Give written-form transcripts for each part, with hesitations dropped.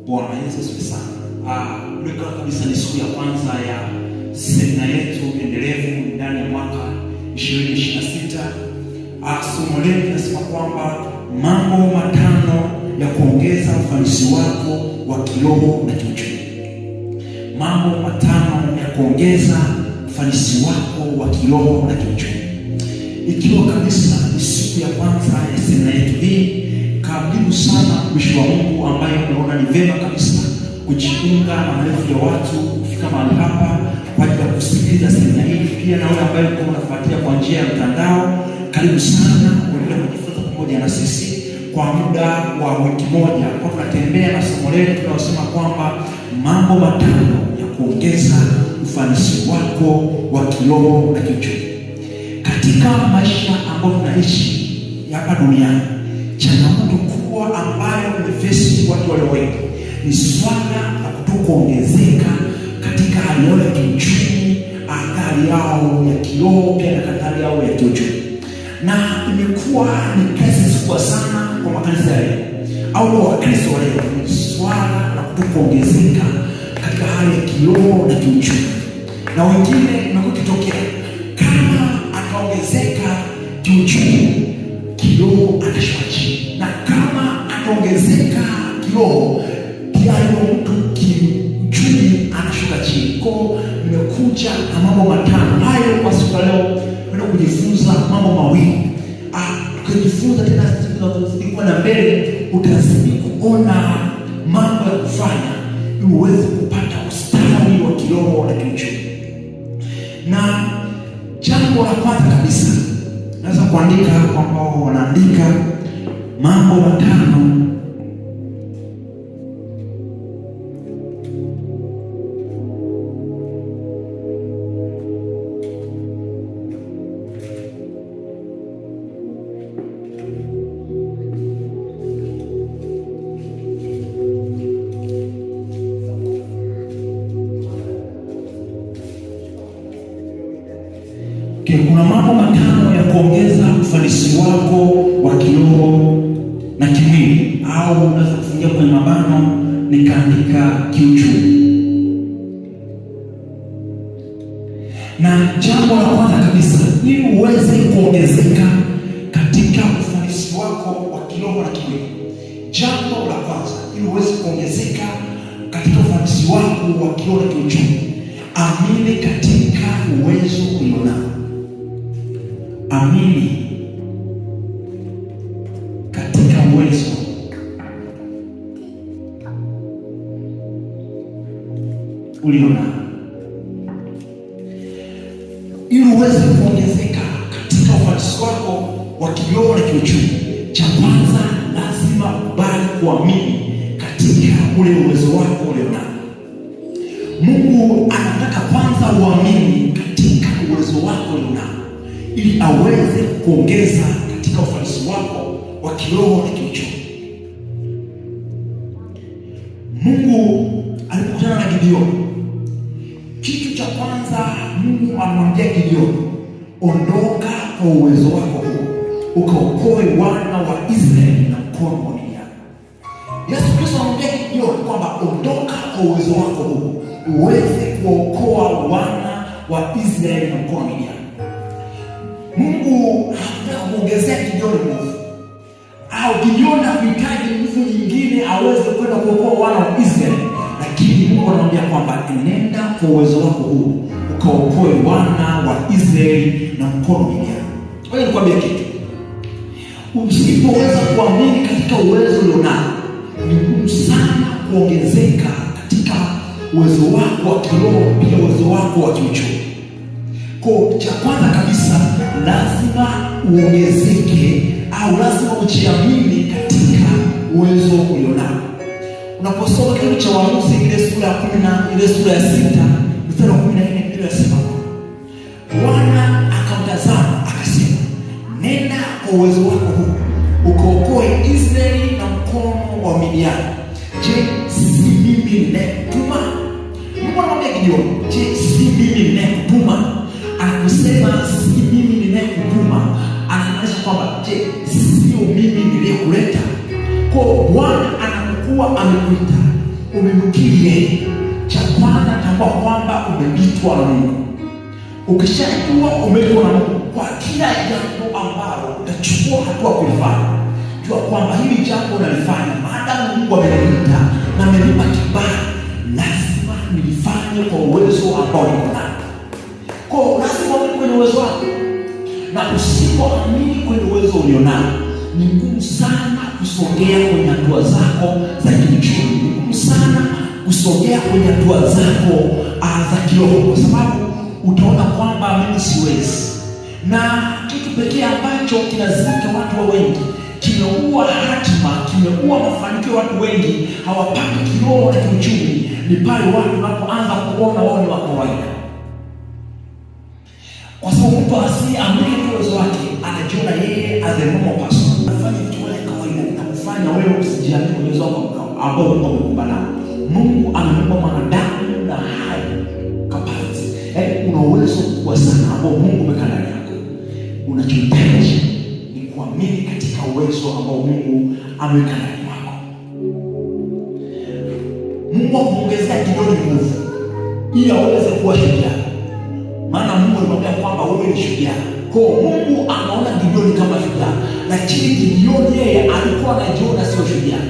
Bwana Yesu asifiwe sana. Leo kabisa ni siku ya kwanza ya semina yetu endelevu ndani ya mwaka 2026. Somo letu linasema kwamba mambo matano ya kuongeza ufanisi wako wa kiroho na kiuchumi. Mambo matano ya kuongeza ufanisi wako wa kiroho na kiuchumi. Ikiwa kabisa ni siku ya kwanza ya semina yetu hii, karibu sana mtumishi wa Mungu ambaye unaona ni vema kabisa kujiunga na maelfu ya watu kufika mahali hapa kwa ajili ya kusikiliza semina hii. Pia na wewe ambaye uko unafuatilia kwa njia ya mtandao, karibu sana kuendelea kujifunza pamoja na sisi kwa muda wa wiki moja. Kwa tunatembea na somo letu tunasema kwamba mambo matano ya kuongeza ufanisi wako wa kiroho na kiuchumi. Katika maisha ambayo tunaishi hapa duniani, changamoto kubwa ambayo imefesi watu walio wengi ni swala la kutokuongezeka katika hali yao ya kiuchumi, hali yao ya kiroho, pia na hali yao ya kiuchumi. Na imekuwa ni kazi kubwa sana kwa makanisa ya leo au kwa Wakristo wa leo, ni swala la kutokuongezeka katika hali ya kiroho na kiuchumi. Na wengine imekuwa kitokea kama akaongezeka kiuchumi, kiroho atashuka chini, na kama ataongezeka kiroho, pia mtu kiuchumi anashuka chini. Kwa nimekuja na mambo matano hayo kwa siku leo, kwenda kujifunza mambo mawili. Ukijifunza tena tunazidi kwenda mbele, utazidi kuona mambo ya kufanya ili uweze kupata ustawi wa kiroho na kiuchumi. Na jambo la kwanza kabisa, naweza kuandika kwamba wanaandika mambo matano kuna mambo matano ya kuongeza ufanisi wako wa kiroho na kimwili, au unaweza kufungia kwenye mabano nikaandika kiuchumi. Na jambo la kwanza kabisa, ili uweze kuongezeka katika ufanisi wako wa kiroho na kimwili, jambo la kwanza ili uweze kuongezeka katika ufanisi wako wa kiroho na kiuchumi, amini katika uwezo ulionao. Amini katika uwezo ulionao ili uweze kuongezeka katika ufanisi wako wa kiroho na kiuchumi. Cha kwanza, lazima ukubali kuamini katika ule uwezo wako ulionao. Mungu anataka kwanza uamini katika uwezo wako ulionao ili aweze kuongeza katika ufanisi wako wa kiroho na kiuchumi. Mungu alipokutana na Gideoni, kitu cha kwanza Mungu amwambia Gideoni, ondoka kwa uwezo wako huu ukaokoe wana wa Israeli na mkono wa Midiani. Yesu Kristo anamwambia Gideoni kwamba ondoka kwa uwezo wako huu uweze kuokoa wana wa Israeli na mkono wa Midiani. Mungu hakutaka kuongezea Gideoni nguvu, au Gideoni hakuhitaji nguvu nyingine aweze kwenda kuokoa wana wa Israeli, lakini Mungu anamwambia kwamba nenda kwa uwezo wako huu ukaokoe wana wa Israeli na mkono wa Midiani. Kwa hiyo nikwambia kitu, usipoweza kuamini katika uwezo ulionao, ni ngumu sana kuongezeka katika uwezo wako wa kiroho, pia uwezo wako wa kiuchumi. Kwa cha kwanza kabisa, lazima uongezeke au lazima ujiamini katika uwezo ulionao. Unaposoma kitabu cha Waamuzi ile sura ya 10 ile sura ya 6 mstari wa 14, Biblia inasema Bwana akamtazama akasema, nenda kwa uwezo wako huu ukaokoe Israeli na mkono wa Midiani. Je, si mimi ninayekutuma? Mungu anamwambia Gideoni, je, si mimi ninayekutuma? Anakusema si mimi ninayekutuma, anamaanisha kwamba je, sio mimi niliyekuleta? Kwa Bwana anakuwa amekuita umemkiri yeye, cha kwanza tambua kwamba umeitwa na Mungu. Ukishajua umeitwa na Mungu, kwa kila jambo ambalo utachukua hatua kulifanya, jua kwamba hili jambo unalifanya maadamu Mungu ameniita na amenipa kibali, lazima nilifanye kwa uwezo ambao niko nao. Kwa lazima uamini kwenye uwezo wako, na usipoamini kwenye uwezo ulionao, ni ngumu sana kusogea kwenye hatua zako za kiuchumi, ni ngumu sana kusogea kwenye hatua zako za kiroho, kwa sababu utaona kwamba mimi siwezi. Na kitu pekee ambacho kinazika watu wengi, kimeua hatima, kimeua mafanikio watu wengi hawapati kiroho na kiuchumi, ni pale watu wanapoanza kuona wao ni wa kawaida. Kwa sababu mtu asiamini uwezo wake, anajiona yeye as a normal person, anafanya vitu vya kawaida na kufanya wewe usijiamini uwezo wako ambao Mungu amekupa. Mungu amempa mwanadamu na hai capacity. Una uwezo mkubwa sana ambao Mungu ameweka ndani yako. Unachohitaji ni kuamini katika uwezo ambao Mungu ameweka ndani yako. Mungu akumwongezea Gideoni nguvu ili aweze kuwa shujaa. Maana Mungu alimwambia kwamba wewe ni shujaa. Kwa Mungu anaona Gideoni kama shujaa, lakini Gideoni yeye alikuwa anajiona sio shujaa.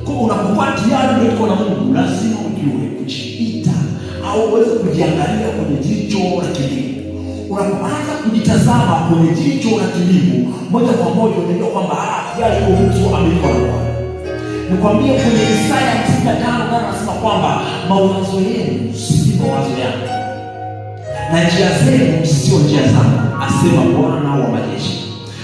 Kwa unapokuwa tayari uko na Mungu, lazima ujue kujiita au uweze kujiangalia kwenye jicho la kilimo. Unapoanza kujitazama kwenye jicho la kilimo, moja kwa moja unajua kwamba tayari huyo mtu ameitwa na Bwana. Nikwambie kwenye Isaya 55 anasema kwamba mawazo yenu si mawazo yangu, na njia zenu sio njia zangu, asema Bwana wa majeshi.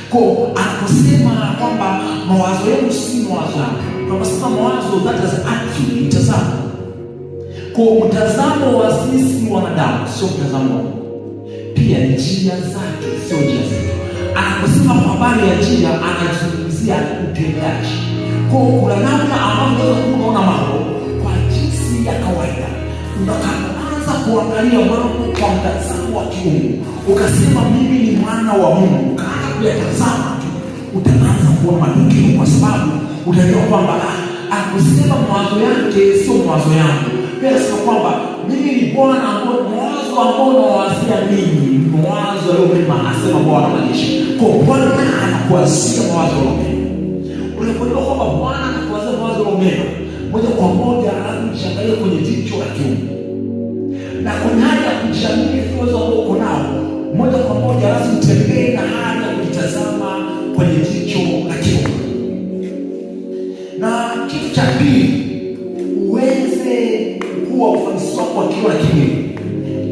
Kwa anaposema kwamba mawazo yenu si mawazo yangu, tunasema mawazo that is actually mtazamo. Kwa mtazamo wa sisi wanadamu sio mtazamo wa Mungu. Pia njia zake sio njia zetu. Anaposema kwa habari ya njia, anazungumzia utendaji. Kwa kuna namna ambayo unaona mambo kwa jinsi ya kawaida. Unaanza kuangalia mambo kwa mtazamo wa kiungu, ukasema mimi ni mwana wa Mungu, ukaanza kuyatazama tu, utaanza kuona matokeo, kwa sababu utajua kwamba akusema mawazo yake sio mawazo yangu. Pia sema kwamba mimi ni Bwana ambao mawazo ambao nawazia ninyi mawazo yao mema, asema Bwana majeshi. Kwa Bwana anakuwazia mawazo yao mema. Unapojua kwamba Bwana anakuwazia mawazo yao mema, moja kwa moja lazima ushangalie kwenye jicho la kiungu. Na kwenye hali ya kujishamili uwezo ambao uko nao, moja kwa moja lazima utembee na hali ya kujitazama kwenye jicho la kiungu. Na kitu cha pili, uweze kuwa ufanisi wako wa kiroho, lakini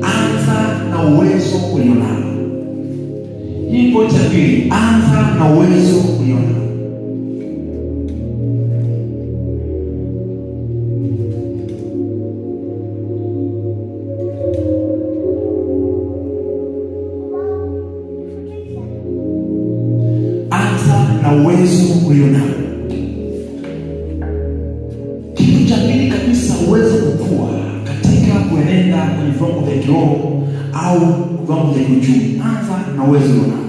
anza na uwezo ulionao. Hii pointi ya pili, anza na uwezo ulionao. Uwezo ulionao. Kitu cha pili kabisa, uwezo kukua katika kuenenda kwenye viwango vya kiroho au viwango vya kiuchumi. Anza na uwezo ulionao.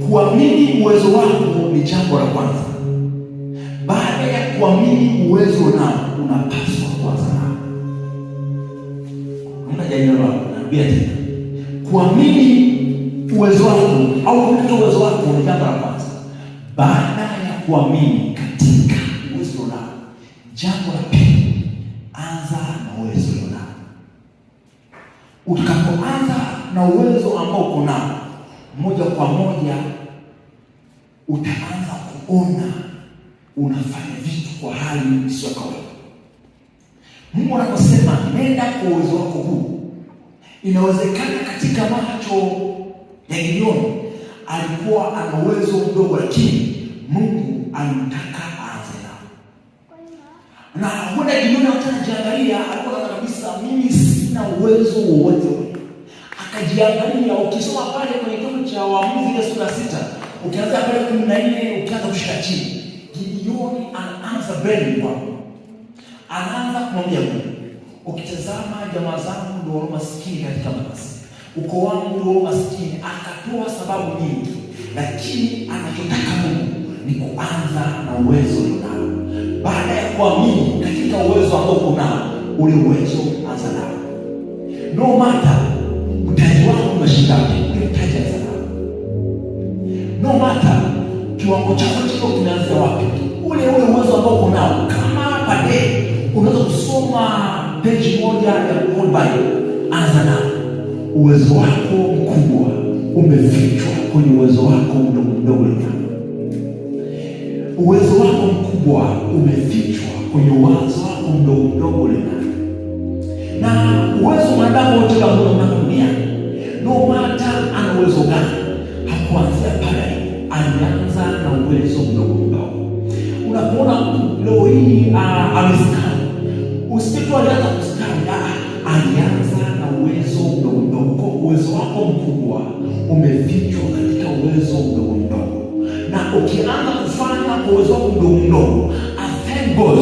Kuamini uwezo wako ni jambo la kwanza. Baada ya kuamini uwezo unao, unapaswa kuanza nao. Naambia tena, kuamini uwezo wako au kutoa uwezo wako ni jambo la kwanza. Baada ya kuamini katika uwezo unao, jambo la pili, anza na uwezo unao. Utakapoanza na uwezo ambao uko nao, moja kwa moja utaanza kuona unafanya vitu kwa hali isiyo kawaida. Mungu anaposema nenda kwa uwezo wako huu, inawezekana katika macho ya Gideoni alikuwa ana uwezo mdogo, lakini Mungu alimtaka aanze nao. Na huenda Gideoni akajiangalia, alikuwa kabisa mimi sina uwezo wowote. Akajiangalia, ukisoma pale kwenye kitabu cha Waamuzi sura 6, ukianza pale 14, ukianza kushika chini, Gideoni anaanza mbele kwa Mungu. Anaanza kumwambia Mungu, ukitazama jamaa zangu ndio maskini katika makazi, uko wangu ndio maskini. Akatoa sababu nyingi, lakini anachotaka Mungu ni kuanza na uwezo unao. baada ya kuamini katika uwezo ambao kunao, ule uwezo anza nao. No matter mtaji wako unashindaje, ule mtaji anza nao. No matter kiwango chako chiko kinaanza wapi, ule uwezo ambao kunao. Kama hapa unaweza kusoma page moja ya Bible, anza nao. Uwezo wako mkubwa umefichwa kwenye uwezo wako mdogo. Uwezo wako mkubwa umefichwa kwenye uwezo wako mdogo. Na uwezo mwanadamu wote ambao duniani, no matter ana uwezo gani, hakuanzia pale, alianza na uwezo mdogo. Unapoona leo hii amestari, usikitu alianza kustari, alianza na uwezo mdogo. Uwezo wako mkubwa umefichwa katika uwezo mdogo. Na ukianza kufanya kwa uwezo wako mdogo, thank God